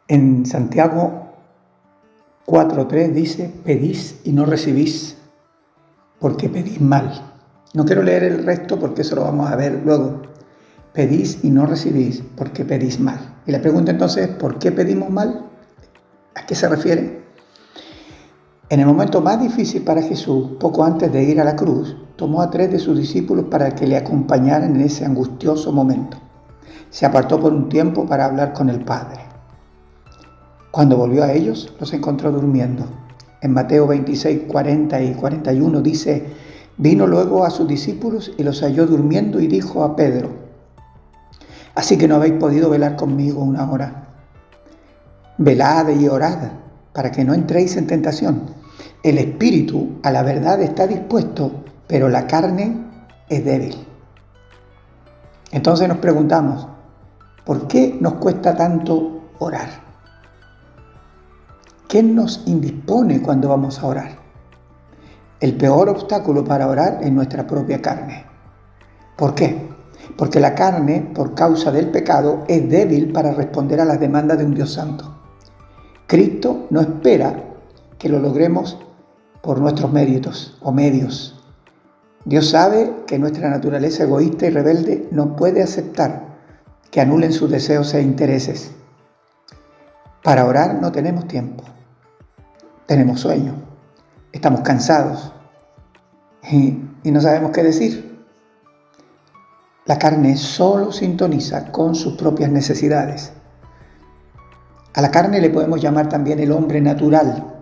En Santiago 4:3 dice: pedís y no recibís, porque pedís mal. No quiero leer el resto porque eso lo vamos a ver luego. Pedís y no recibís, porque pedís mal. Y la pregunta entonces es: ¿por qué pedimos mal? ¿A qué se refiere? En el momento más difícil para Jesús, poco antes de ir a la cruz, tomó a 3 de sus discípulos para que le acompañaran en ese angustioso momento. Se apartó por un tiempo para hablar con el Padre. Cuando volvió a ellos, los encontró durmiendo. En Mateo 26, 40 y 41 dice: vino luego a sus discípulos y los halló durmiendo y dijo a Pedro: así que no habéis podido velar conmigo una hora. Velad y orad para que no entréis en tentación. El espíritu a la verdad está dispuesto, pero la carne es débil. Entonces nos preguntamos: ¿por qué nos cuesta tanto orar? ¿Qué nos indispone cuando vamos a orar? El peor obstáculo para orar es nuestra propia carne. ¿Por qué? Porque la carne, por causa del pecado, es débil para responder a las demandas de un Dios santo. Cristo no espera que lo logremos por nuestros méritos o medios. Dios sabe que nuestra naturaleza egoísta y rebelde no puede aceptar que anulen sus deseos e intereses. Para orar no tenemos tiempo, tenemos sueño, estamos cansados y no sabemos qué decir. La carne solo sintoniza con sus propias necesidades. A la carne le podemos llamar también el hombre natural.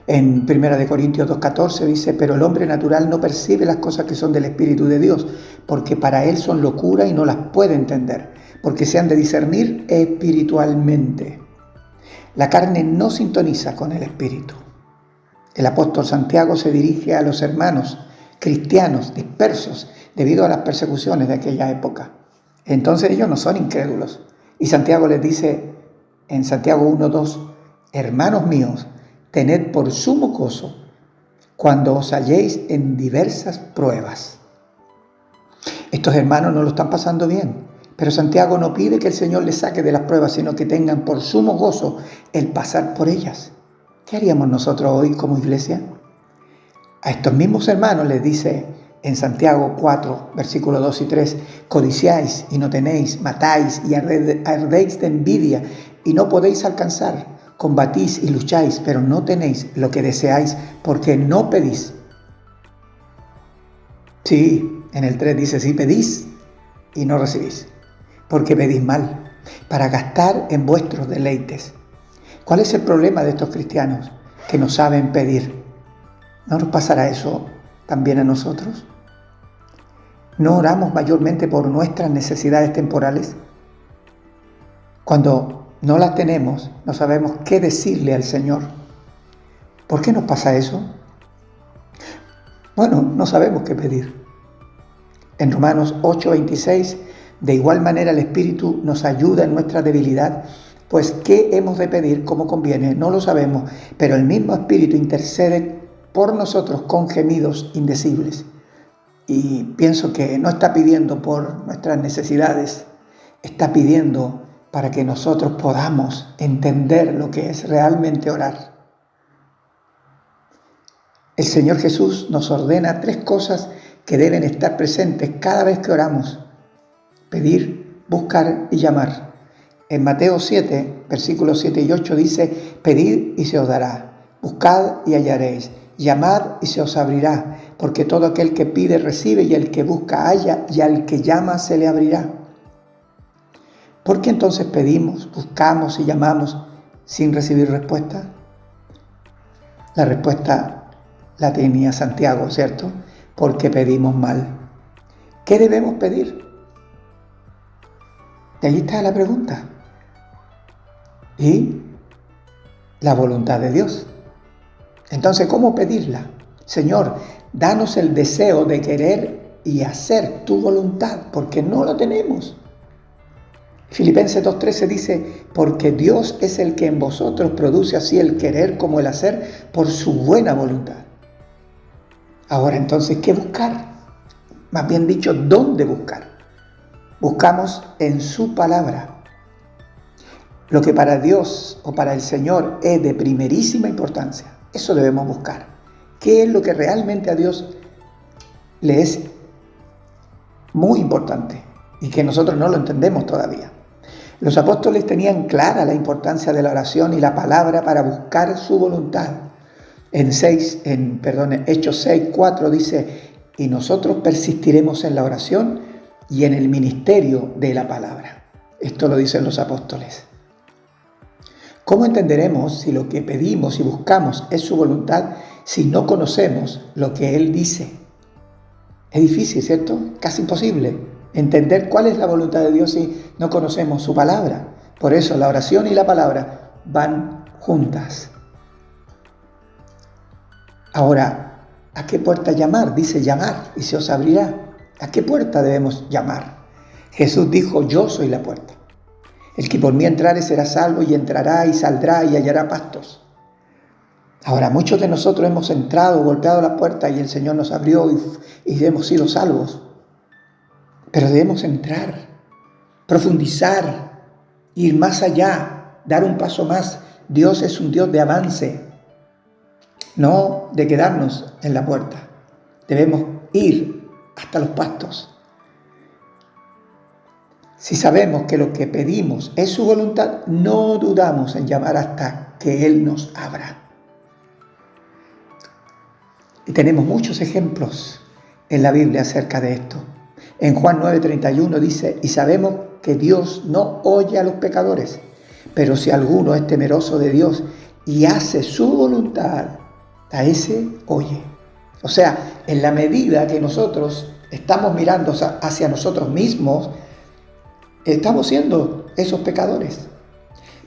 En 1 Corintios 2:14 dice: pero el hombre natural no percibe las cosas que son del Espíritu de Dios, porque para él son locura y no las puede entender, porque se han de discernir espiritualmente. La carne no sintoniza con el Espíritu. El apóstol Santiago se dirige a los hermanos cristianos dispersos debido a las persecuciones de aquella época. Entonces ellos no son incrédulos. Y Santiago les dice en Santiago 1:2: hermanos míos, tened por sumo gozo cuando os halléis en diversas pruebas. Estos hermanos no lo están pasando bien, pero Santiago no pide que el Señor les saque de las pruebas, sino que tengan por sumo gozo el pasar por ellas. ¿Qué haríamos nosotros hoy como iglesia? A estos mismos hermanos les dice en Santiago 4, versículos 2 y 3: codiciáis y no tenéis, matáis y ardéis de envidia y no podéis alcanzar. Combatís y lucháis, pero no tenéis lo que deseáis, porque no pedís. Sí, en el 3 dice: sí pedís y no recibís, porque pedís mal, para gastar en vuestros deleites. ¿Cuál es el problema de estos cristianos? Que no saben pedir. ¿No nos pasará eso también a nosotros? ¿No oramos mayormente por nuestras necesidades temporales? Cuando no las tenemos, no sabemos qué decirle al Señor. ¿Por qué nos pasa eso? Bueno, no sabemos qué pedir. En Romanos 8:26, de igual manera el Espíritu nos ayuda en nuestra debilidad, pues ¿qué hemos de pedir como conviene? No lo sabemos, pero el mismo Espíritu intercede por nosotros con gemidos indecibles. Y pienso que no está pidiendo por nuestras necesidades, está pidiendo para que nosotros podamos entender lo que es realmente orar. El Señor Jesús nos ordena 3 cosas que deben estar presentes cada vez que oramos: pedir, buscar y llamar. En Mateo 7, versículos 7 y 8 dice: pedid y se os dará, buscad y hallaréis, llamad y se os abrirá, porque todo aquel que pide recibe, y el que busca halla, y al que llama se le abrirá. ¿Por qué entonces pedimos, buscamos y llamamos sin recibir respuesta? La respuesta la tenía Santiago, ¿cierto? Porque pedimos mal. ¿Qué debemos pedir? Y ahí está la pregunta. Y la voluntad de Dios. Entonces, ¿cómo pedirla? Señor, danos el deseo de querer y hacer tu voluntad, porque no lo tenemos. Filipenses 2:13 dice: porque Dios es el que en vosotros produce así el querer como el hacer por su buena voluntad. Ahora entonces, ¿qué buscar? Más bien dicho, ¿dónde buscar? Buscamos en su palabra. Lo que para Dios o para el Señor es de primerísima importancia. Eso debemos buscar. ¿Qué es lo que realmente a Dios le es muy importante y que nosotros no lo entendemos todavía? Los apóstoles tenían clara la importancia de la oración y la palabra para buscar su voluntad. En Hechos 6:4 dice: y nosotros persistiremos en la oración y en el ministerio de la palabra. Esto lo dicen los apóstoles. ¿Cómo entenderemos si lo que pedimos y buscamos es su voluntad si no conocemos lo que Él dice? Es difícil, ¿cierto? Casi imposible entender cuál es la voluntad de Dios si no conocemos su palabra. Por eso la oración y la palabra van juntas. Ahora, ¿a qué puerta llamar? Dice llamar y se os abrirá. ¿A qué puerta debemos llamar? Jesús dijo: yo soy la puerta. El que por mí entrare será salvo, y entrará y saldrá y hallará pastos. Ahora, muchos de nosotros hemos entrado, golpeado la puerta y el Señor nos abrió y hemos sido salvos. Pero debemos entrar, profundizar, ir más allá, dar un paso más. Dios es un Dios de avance, no de quedarnos en la puerta. Debemos ir hasta los pastos. Si sabemos que lo que pedimos es su voluntad, no dudamos en llamar hasta que Él nos abra. Y tenemos muchos ejemplos en la Biblia acerca de esto. En Juan 9:31 dice: y sabemos que Dios no oye a los pecadores, pero si alguno es temeroso de Dios y hace su voluntad, a ese oye. O sea, en la medida que nosotros estamos mirando hacia nosotros mismos, estamos siendo esos pecadores.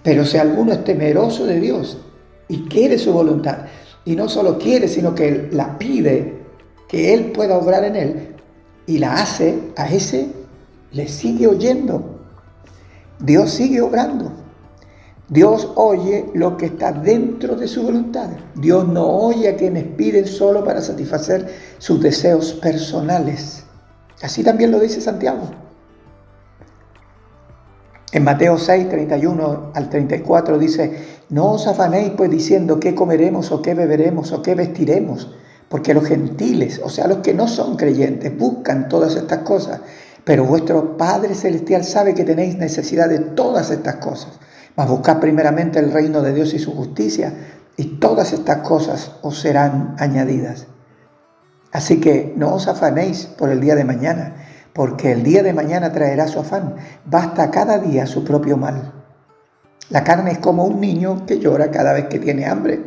Pero si alguno es temeroso de Dios y quiere su voluntad, y no solo quiere, sino que la pide, que Él pueda obrar en él, y la hace, a ese le sigue oyendo. Dios sigue obrando. Dios oye lo que está dentro de su voluntad. Dios no oye a quienes piden solo para satisfacer sus deseos personales. Así también lo dice Santiago. En Mateo 6:31 al 34 dice: no os afanéis pues diciendo qué comeremos o qué beberemos o qué vestiremos, porque los gentiles, o sea los que no son creyentes, buscan todas estas cosas, pero vuestro Padre Celestial sabe que tenéis necesidad de todas estas cosas. Mas buscad primeramente el reino de Dios y su justicia, y todas estas cosas os serán añadidas. Así que no os afanéis por el día de mañana, porque el día de mañana traerá su afán. Basta cada día su propio mal. La carne es como un niño que llora cada vez que tiene hambre.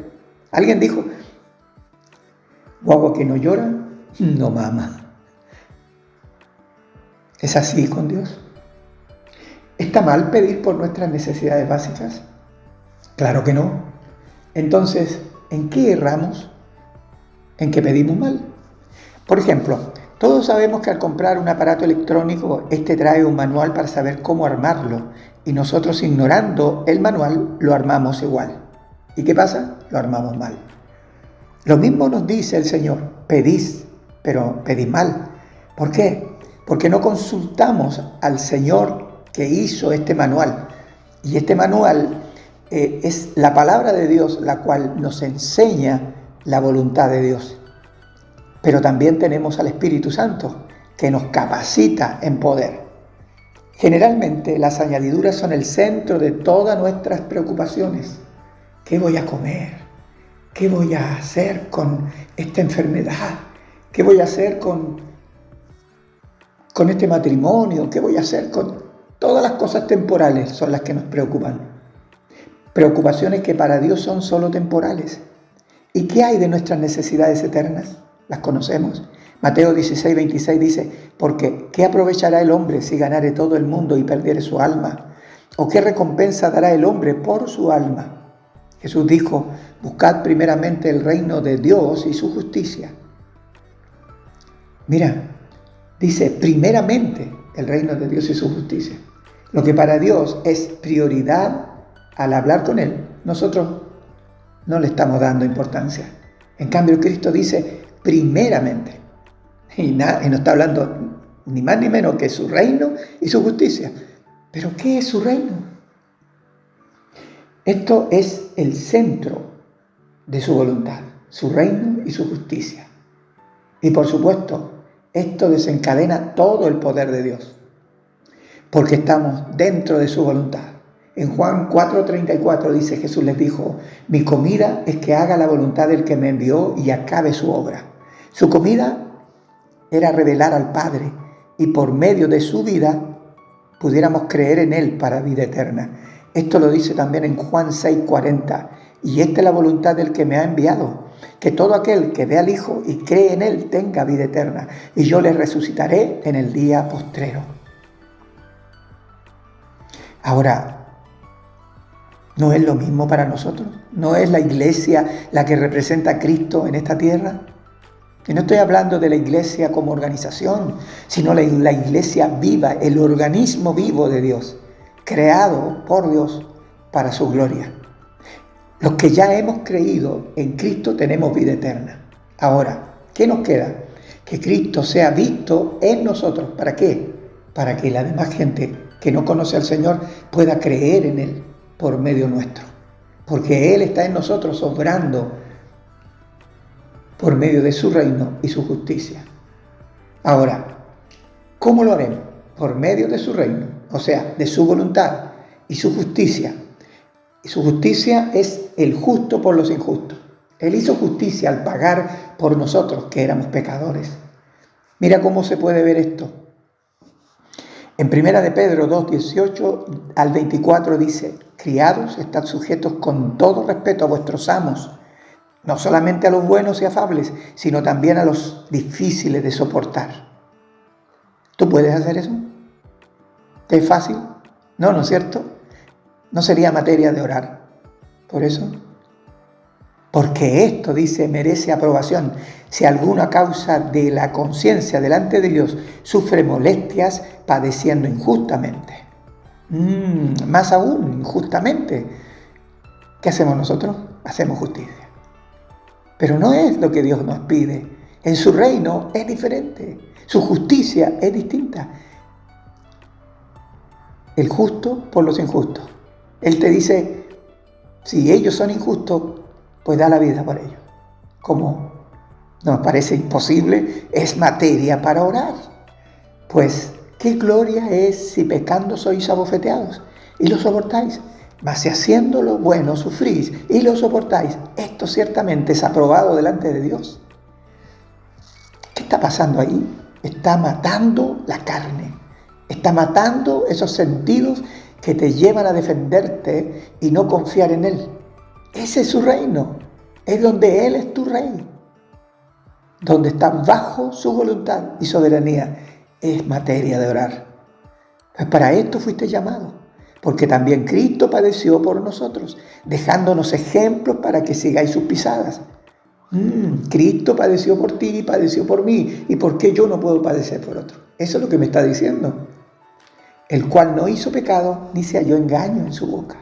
Alguien dijo: guagua que no llora, no mama. ¿Es así con Dios? ¿Está mal pedir por nuestras necesidades básicas? Claro que no. Entonces, ¿en qué erramos? ¿En qué pedimos mal? Por ejemplo, todos sabemos que al comprar un aparato electrónico, este trae un manual para saber cómo armarlo, y nosotros, ignorando el manual, lo armamos igual. ¿Y qué pasa? Lo armamos mal. Lo mismo nos dice el Señor: pedís, pero pedís mal. ¿Por qué? Porque no consultamos al Señor que hizo este manual. Y este manual es la palabra de Dios, la cual nos enseña la voluntad de Dios. Pero también tenemos al Espíritu Santo, que nos capacita en poder. Generalmente las añadiduras son el centro de todas nuestras preocupaciones. ¿Qué voy a comer? ¿Qué voy a hacer con esta enfermedad? ¿Qué voy a hacer con este matrimonio? ¿Qué voy a hacer con todas las cosas temporales? Son las que nos preocupan. Preocupaciones que para Dios son solo temporales. ¿Y qué hay de nuestras necesidades eternas? Las conocemos. Mateo 16:26 dice: porque ¿qué aprovechará el hombre si ganare todo el mundo y perdiere su alma? ¿O qué recompensa dará el hombre por su alma? Jesús dijo: buscad primeramente el reino de Dios y su justicia. Mira, dice primeramente el reino de Dios y su justicia. Lo que para Dios es prioridad al hablar con Él, nosotros no le estamos dando importancia. En cambio, Cristo dice primeramente. Y no está hablando ni más ni menos que su reino y su justicia. ¿Pero qué es su reino? Esto es el centro de su voluntad, su reino y su justicia. Y por supuesto, esto desencadena todo el poder de Dios, porque estamos dentro de su voluntad. En Juan 4:34 dice, Jesús les dijo, mi comida es que haga la voluntad del que me envió y acabe su obra. Su comida era revelar al Padre y por medio de su vida pudiéramos creer en Él para vida eterna. Esto lo dice también en Juan 6:40. Y esta es la voluntad del que me ha enviado, que todo aquel que ve al Hijo y cree en Él tenga vida eterna, y yo le resucitaré en el día postrero. Ahora, ¿no es lo mismo para nosotros? ¿No es la iglesia la que representa a Cristo en esta tierra? Y no estoy hablando de la iglesia como organización, sino la iglesia viva, el organismo vivo de Dios, creado por Dios para su gloria. Los que ya hemos creído en Cristo tenemos vida eterna. Ahora, ¿qué nos queda? Que Cristo sea visto en nosotros. ¿Para qué? Para que la demás gente que no conoce al Señor pueda creer en Él por medio nuestro. Porque Él está en nosotros obrando por medio de su reino y su justicia. Ahora, ¿cómo lo haremos? Por medio de su reino, o sea, de su voluntad y su justicia. Y su justicia es el justo por los injustos. Él hizo justicia al pagar por nosotros, que éramos pecadores. Mira cómo se puede ver esto. En 1 de Pedro 2:18 al 24 dice, criados, estad sujetos con todo respeto a vuestros amos, no solamente a los buenos y afables, sino también a los difíciles de soportar. ¿Tú puedes hacer eso? ¿Te es fácil? No, ¿no es cierto? No sería materia de orar. Por eso. Porque esto, dice, merece aprobación. Si alguno a causa de la conciencia delante de Dios sufre molestias padeciendo injustamente. Más aún, injustamente. ¿Qué hacemos nosotros? Hacemos justicia. Pero no es lo que Dios nos pide. En su reino es diferente. Su justicia es distinta. El justo por los injustos. Él te dice, si ellos son injustos, pues da la vida por ellos. Como nos parece imposible, es materia para orar. Pues, ¿qué gloria es si pecando sois abofeteados y lo soportáis? Mas si haciendo lo bueno sufrís y lo soportáis, esto ciertamente es aprobado delante de Dios. ¿Qué está pasando ahí? Está matando la carne. Está matando esos sentidos que te llevan a defenderte y no confiar en Él. Ese es su reino. Es donde Él es tu rey. Donde está bajo su voluntad y soberanía. Es materia de orar. Pues para esto fuiste llamado. Porque también Cristo padeció por nosotros, dejándonos ejemplos para que sigáis sus pisadas. Cristo padeció por ti y padeció por mí. ¿Y por qué yo no puedo padecer por otro? Eso es lo que me está diciendo. El cual no hizo pecado, ni se halló engaño en su boca.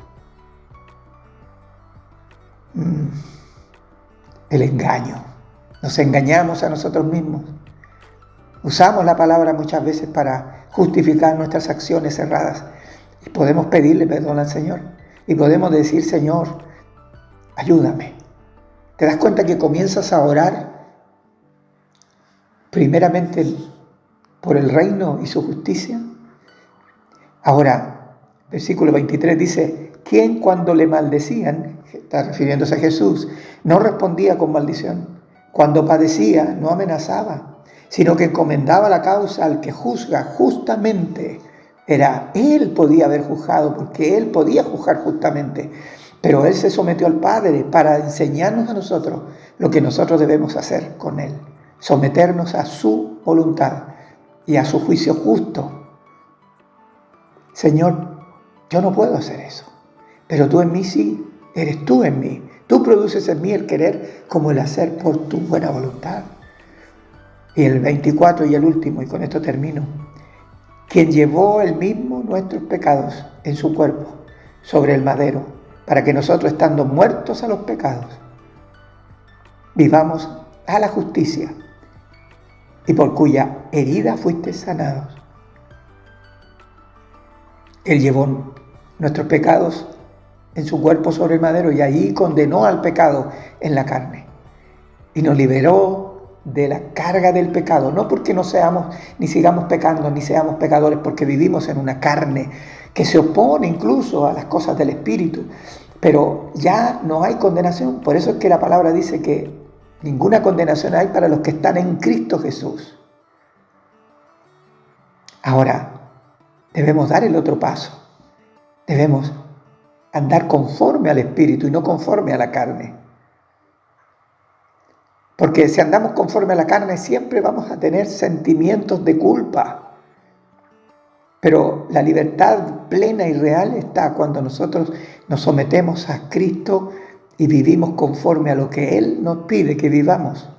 El engaño. Nos engañamos a nosotros mismos. Usamos la palabra muchas veces para justificar nuestras acciones erradas. Y podemos pedirle perdón al Señor. Y podemos decir, Señor, ayúdame. ¿Te das cuenta que comienzas a orar primeramente por el reino y su justicia? Ahora, versículo 23 dice, ¿quién cuando le maldecían, está refiriéndose a Jesús, no respondía con maldición? Cuando padecía, no amenazaba, sino que encomendaba la causa al que juzga justamente. Él podía haber juzgado, porque Él podía juzgar justamente, pero Él se sometió al Padre para enseñarnos a nosotros lo que nosotros debemos hacer con Él, someternos a su voluntad y a su juicio justo. Señor, yo no puedo hacer eso, pero tú en mí sí, eres tú en mí. Tú produces en mí el querer como el hacer por tu buena voluntad. Y el 24 y el último, y con esto termino. Quien llevó él mismo nuestros pecados en su cuerpo sobre el madero, para que nosotros, estando muertos a los pecados, vivamos a la justicia, y por cuya herida fuiste sanados. Él llevó nuestros pecados en su cuerpo sobre el madero, y ahí condenó al pecado en la carne. Y nos liberó de la carga del pecado, no porque no seamos, ni sigamos pecando, ni seamos pecadores, porque vivimos en una carne que se opone incluso a las cosas del Espíritu, pero ya no hay condenación. Por eso es que la palabra dice que ninguna condenación hay para los que están en Cristo Jesús. Ahora, debemos dar el otro paso. Debemos andar conforme al Espíritu y no conforme a la carne. Porque si andamos conforme a la carne, siempre vamos a tener sentimientos de culpa. Pero la libertad plena y real está cuando nosotros nos sometemos a Cristo y vivimos conforme a lo que Él nos pide que vivamos.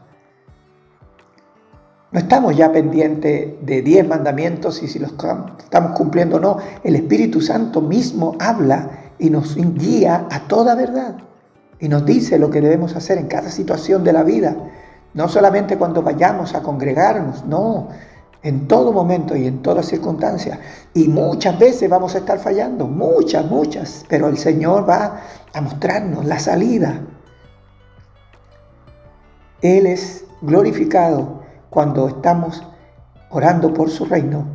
No estamos ya pendientes de 10 mandamientos y si los estamos cumpliendo o no. El Espíritu Santo mismo habla y nos guía a toda verdad. Y nos dice lo que debemos hacer en cada situación de la vida. No solamente cuando vayamos a congregarnos, no. En todo momento y en toda circunstancia. Y muchas veces vamos a estar fallando, muchas. Pero el Señor va a mostrarnos la salida. Él es glorificado cuando estamos orando por su reino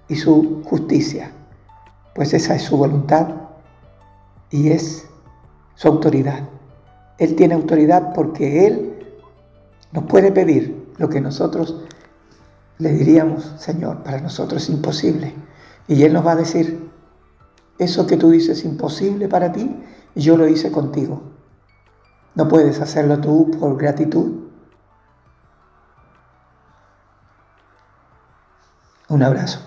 y su justicia. Pues esa es su voluntad y es su autoridad. Él tiene autoridad porque Él nos puede pedir lo que nosotros le diríamos, Señor, para nosotros es imposible. Y Él nos va a decir, eso que tú dices es imposible para ti, yo lo hice contigo. ¿No puedes hacerlo tú por gratitud? Un abrazo.